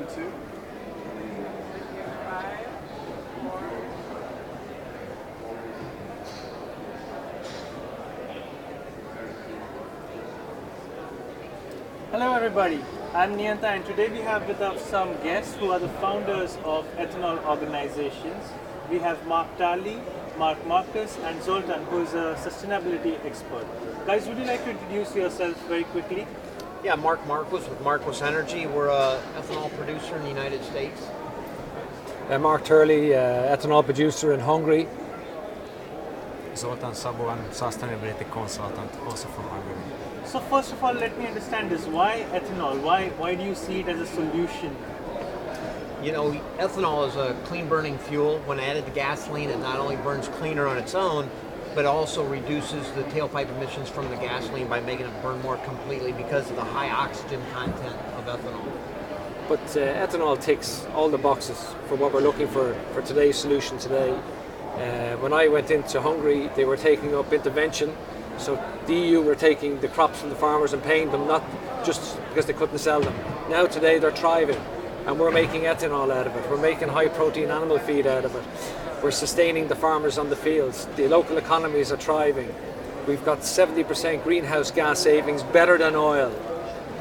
1, 2. Hello everybody, I'm Niyanta and today we have with us some guests who are the founders of Ethanol organizations. We have Turley, Marquis and Zoltan, who is a sustainability expert. Guys, would you like to introduce yourself very quickly? Yeah, Marquis with Marquis Energy. We're an ethanol producer in the United States. Mark Turley, ethanol producer in Hungary. Zoltan, Szabo, I'm sustainability consultant, also from Hungary. So first of all, let me understand this. Why ethanol? Why do you see it as a solution? You know, ethanol is a clean burning fuel. When added to gasoline, it not only burns cleaner on its own, but also reduces the tailpipe emissions from the gasoline by making it burn more completely because of the high oxygen content of ethanol. But ethanol ticks all the boxes for what we're looking for today's solution today. When I went into Hungary, they were taking up intervention. So the EU were taking the crops from the farmers and paying them not just because they couldn't sell them. Now today they're thriving and we're making ethanol out of it. We're making high protein animal feed out of it. We're sustaining the farmers on the fields. The local economies are thriving. We've got 70% greenhouse gas savings, better than oil.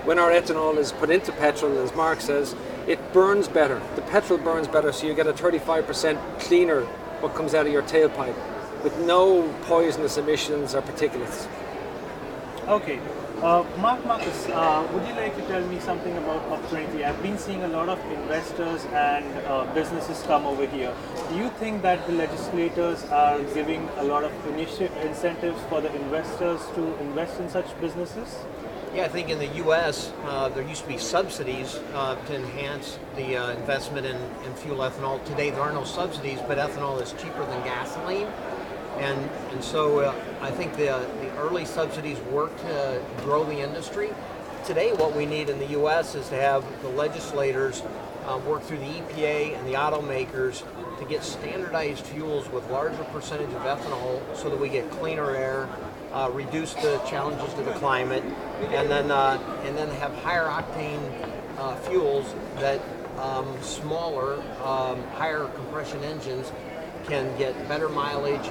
When our ethanol is put into petrol, as Mark says, it burns better. The petrol burns better, so you get a 35% cleaner what comes out of your tailpipe, with no poisonous emissions or particulates. Okay. Marcus, would you like to tell me something about COP23? I've been seeing a lot of investors and businesses come over here. Do you think that the legislators are giving a lot of incentives for the investors to invest in such businesses? Yeah, I think in the U.S. There used to be subsidies to enhance the investment in fuel ethanol. Today there are no subsidies, but ethanol is cheaper than gasoline. And so I think the early subsidies work to grow the industry. Today what we need in the U.S. is to have the legislators work through the EPA and the automakers to get standardized fuels with larger percentage of ethanol so that we get cleaner air, reduce the challenges to the climate, and then have higher octane fuels that smaller, higher compression engines can get better mileage,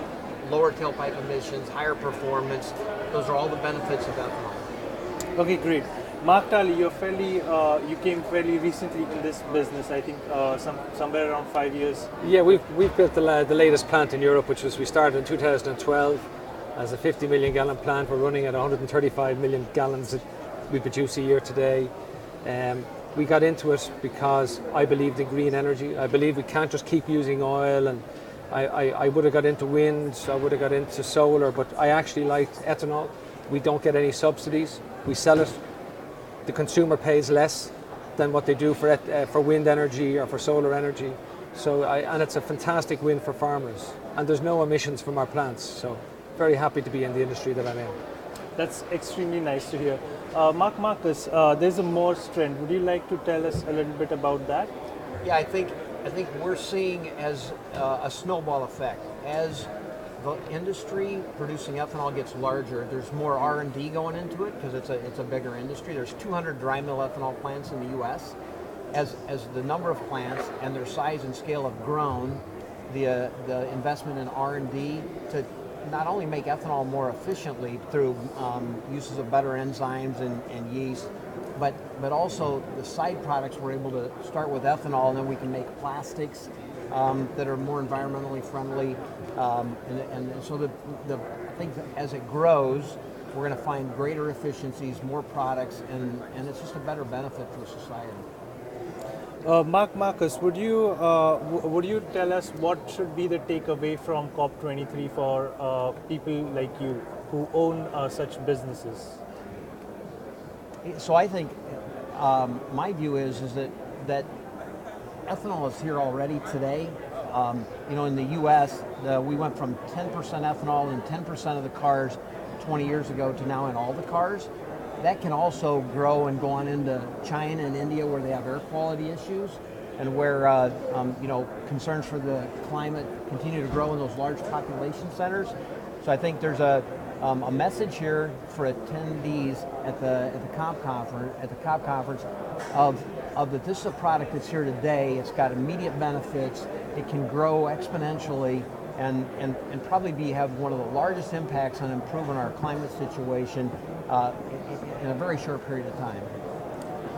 lower tailpipe emissions, higher performance. Those are all the benefits of ethanol. Okay, great. Mark Turley, you came fairly recently in this business. I think somewhere around 5 years. Yeah, we've built the latest plant in Europe, which we started in 2012 as a 50 million gallon plant. We're running at 135 million gallons that we produce a year today. We got into it because I believed in green energy. I believe we can't just keep using oil, and I would have got into wind, I would have got into solar, but I actually liked ethanol. We don't get any subsidies. We sell it. The consumer pays less than what they do for wind energy or for solar energy. And it's a fantastic win for farmers. And there's no emissions from our plants. So very happy to be in the industry that I'm in. That's extremely nice to hear. Marcus, there's a Morse trend. Would you like to tell us a little bit about that? Yeah, I think we're seeing as a snowball effect. As the industry producing ethanol gets larger, there's more R&D going into it because it's a bigger industry. There's 200 dry mill ethanol plants in the U.S. As the number of plants and their size and scale have grown, the investment in R&D to not only make ethanol more efficiently through uses of better enzymes and yeast, but also the side products we're able to start with ethanol, and then we can make plastics that are more environmentally friendly. And so I think that as it grows, we're going to find greater efficiencies, more products, and it's just a better benefit for society. Marcus, would you tell us what should be the takeaway from COP23 for people like you who own such businesses? So I think my view is that ethanol is here already today. In the U.S., we went from 10% ethanol in 10% of the cars 20 years ago to now in all the cars. That can also grow and go on into China and India, where they have air quality issues, and where concerns for the climate continue to grow in those large population centers. So I think there's a a message here for attendees at the COP conference of that this is a product that's here today. It's got immediate benefits. It can grow exponentially and probably have one of the largest impacts on improving our climate situation in a very short period of time.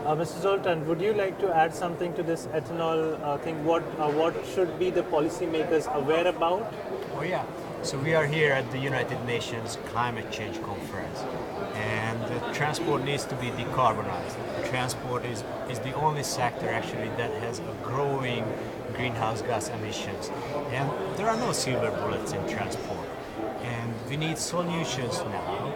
Mr. Zoltan, would you like to add something to this ethanol thing? What should be the policymakers aware about? Oh yeah. So we are here at the United Nations Climate Change Conference, and transport needs to be decarbonized. Transport is the only sector actually that has a growing greenhouse gas emissions, and there are no silver bullets in transport. And we need solutions now,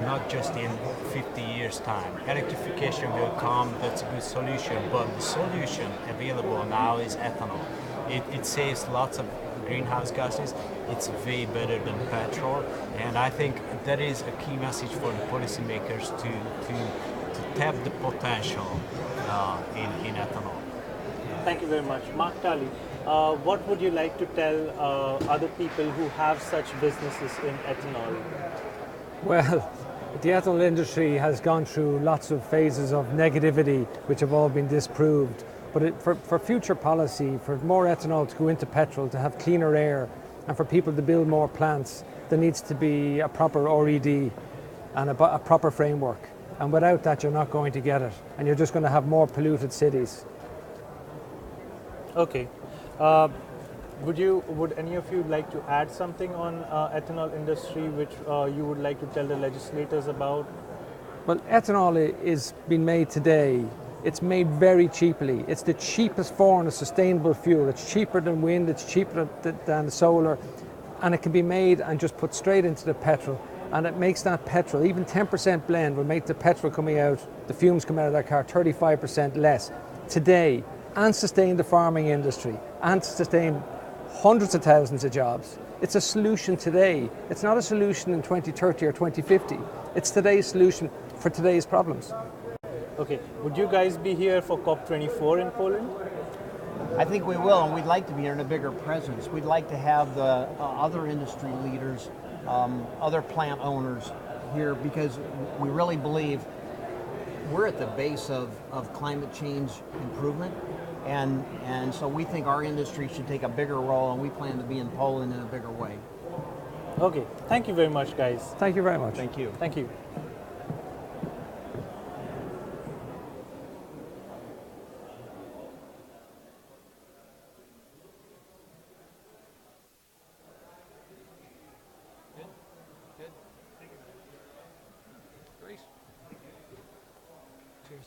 not just in 50 years' time. Electrification will come, that's a good solution, but the solution available now is ethanol. It saves lots of greenhouse gases, it's way better than petrol, and I think that is a key message for the policymakers to tap the potential in ethanol. Thank you very much. Mark Turley, what would you like to tell other people who have such businesses in ethanol? Well, the ethanol industry has gone through lots of phases of negativity, which have all been disproved. But for future policy, for more ethanol to go into petrol, to have cleaner air, and for people to build more plants, there needs to be a proper RED and a proper framework. And without that, you're not going to get it. And you're just going to have more polluted cities. Okay. Would any of you like to add something on ethanol industry which you would like to tell the legislators about? Well, ethanol is being made today. It's made very cheaply. It's the cheapest form of sustainable fuel. It's cheaper than wind, it's cheaper than solar, and it can be made and just put straight into the petrol. And it makes that petrol, even 10% blend will make the petrol coming out, the fumes coming out of that car 35% less today, and sustain the farming industry, and sustain hundreds of thousands of jobs. It's a solution today. It's not a solution in 2030 or 2050. It's today's solution for today's problems. Okay, would you guys be here for COP24 in Poland? I think we will, and we'd like to be here in a bigger presence. We'd like to have the other industry leaders, other plant owners here, because we really believe we're at the base of climate change improvement, and so we think our industry should take a bigger role, and we plan to be in Poland in a bigger way. Okay, thank you very much, guys. Thank you very much. Thank you. Thank you. Great. Cheers.